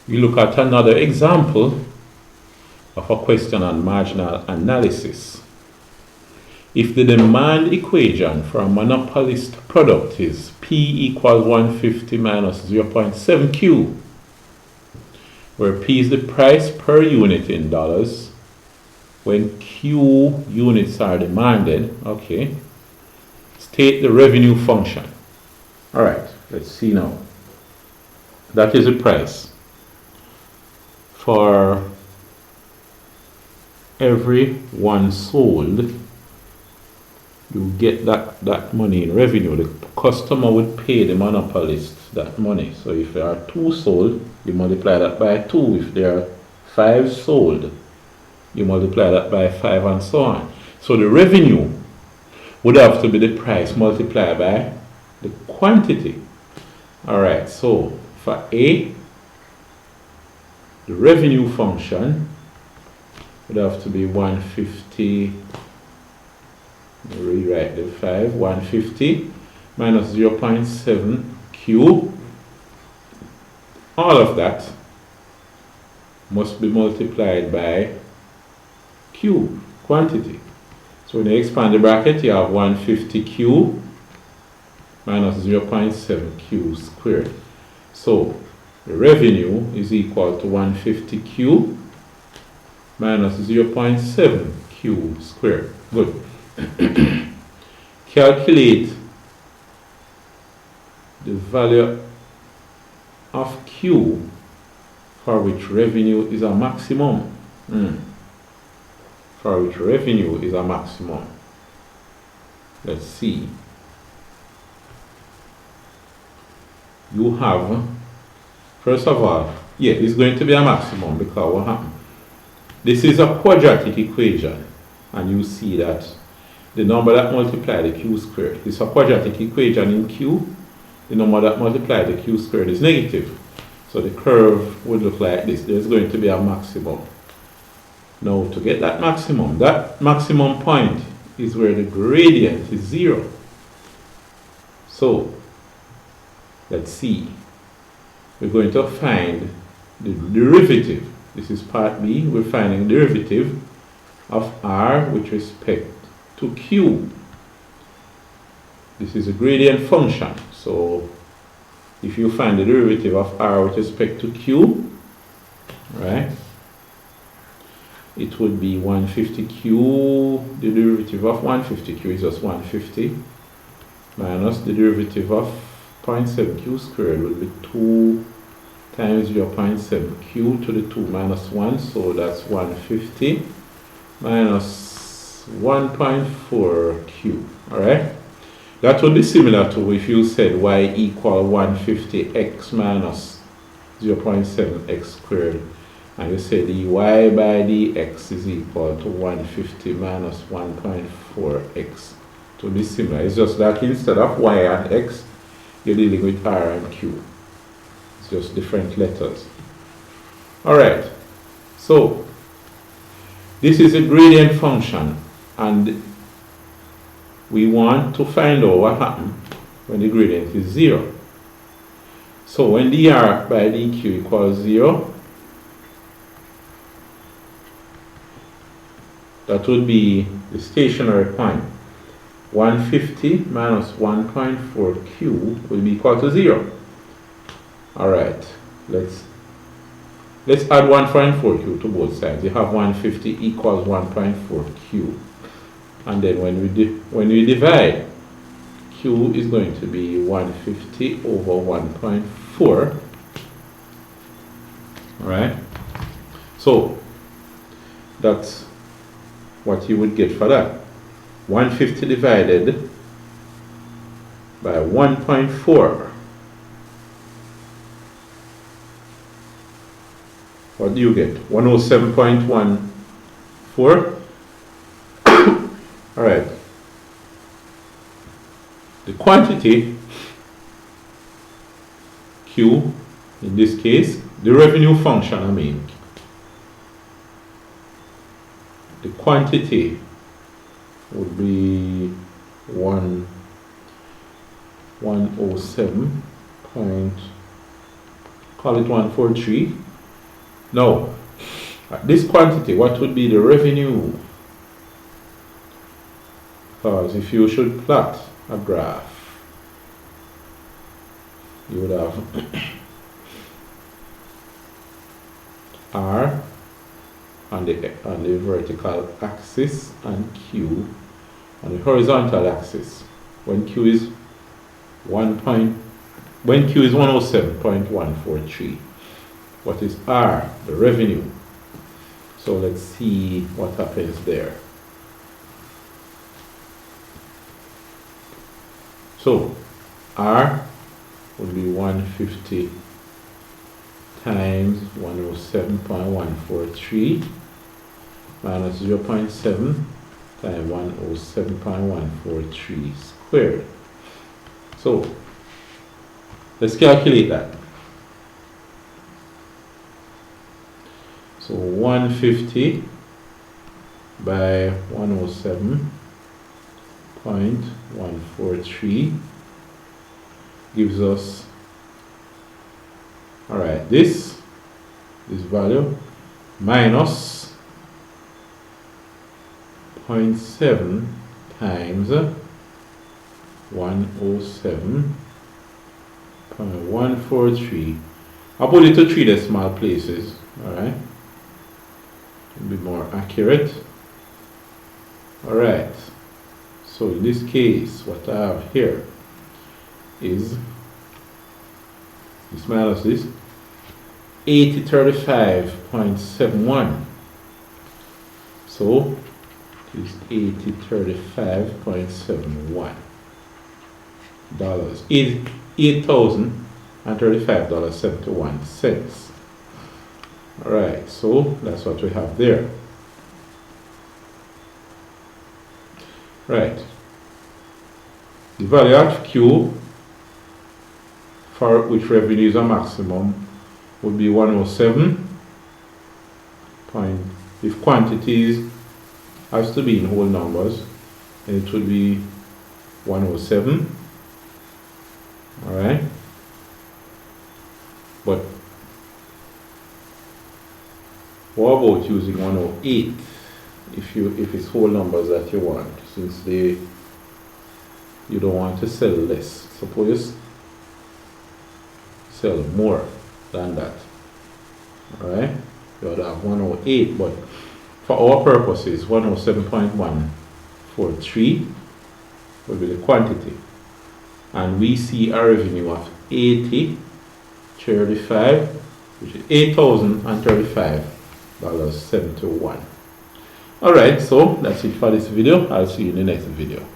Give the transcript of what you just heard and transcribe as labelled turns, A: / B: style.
A: We look at another example of a question on marginal analysis. If the demand equation for a monopolist product is P equals 150 minus 0.7 Q, where P is the price per unit in dollars, when Q units are demanded, okay, state the revenue function. All right, let's see now. That is the price. For every one sold, you get that money in revenue. The customer would pay the monopolist that money. So if there are 2 sold, you multiply that by 2. If there are 5 sold, you multiply that by 5, and so on. So the revenue would have to be the price multiplied by the quantity. Alright, so for A, the revenue function would have to be 150, rewrite the 5, 150 minus 0.7 Q. All of that must be multiplied by Q, quantity. So when you expand the bracket, you have 150Q minus 0.7 Q squared. So the revenue is equal to 150Q minus 0.7 Q squared. Good. Calculate the value of Q for which revenue is a maximum. For which revenue is a maximum. Let's see. You have, first of all, it's going to be a maximum because what happened? This is a quadratic equation, and you see that the number that multiplies the Q squared. It's a quadratic equation in Q. The number that multiplies the Q squared is negative. So the curve would look like this. There's going to be a maximum. Now to get that maximum point is where the gradient is 0. So let's see. We're going to find the derivative. This is part B. We're finding derivative of R with respect to Q. This is a gradient function. So if you find the derivative of R with respect to Q, right, it would be 150Q. The derivative of 150Q is just 150 minus the derivative of 0.7Q squared will be 2 times 0.7Q to the 2 minus 1. So that's 150 minus 1.4Q. Alright? That would be similar to if you said y equal 150x minus 0.7x squared, and you say dy by dx is equal to 150 minus 1.4x. To be similar, it's just that instead of y and x, you're dealing with r and q. It's just different letters. Alright, so this is a gradient function, and we want to find out what happens when the gradient is 0. So when dr by dq equals 0, that would be the stationary point. 150 minus 1.4q will be equal to 0. Alright, let's add 1.4q to both sides. You have 150 equals 1.4q. And then when we divide, q is going to be 150 over 1.4. Alright, so that's what you would get for that. 150 divided by 1.4. What do you get? 107.14. Alright. The quantity, Q, in this case, the revenue function, the quantity would be 107 point, call it 143 Now, at this quantity, what would be the revenue? Because if you should plot a graph, you would have R on the vertical axis and Q on the horizontal axis. When Q is 107.143, what is R? The revenue. So let's see what happens there. So R would be 150 times 107.143 minus 0.7 times 107.143 squared. So let's calculate that. So 150 by 107.143 gives us, all right, this value minus 0.7 times 107.143. I'll put it to 3 decimal places, all right, to be more accurate. All right, so in this case, what I have here is this minus this 8035.71. So it is 8035.71 dollars. $8,035.71. All right, so that's what we have there. Right. The value at Q, for which revenue is a maximum, would be 107. If quantities has to be in whole numbers, then it would be 107. All right. But what about using 108 if it's whole numbers that you want, since you don't want to sell less. Suppose you sell more than that. Alright? You would have 108, but for our purposes 107.143 will be the quantity. And we see a revenue of 8035, which is $8,035.71. Alright, so that's it for this video. I'll see you in the next video.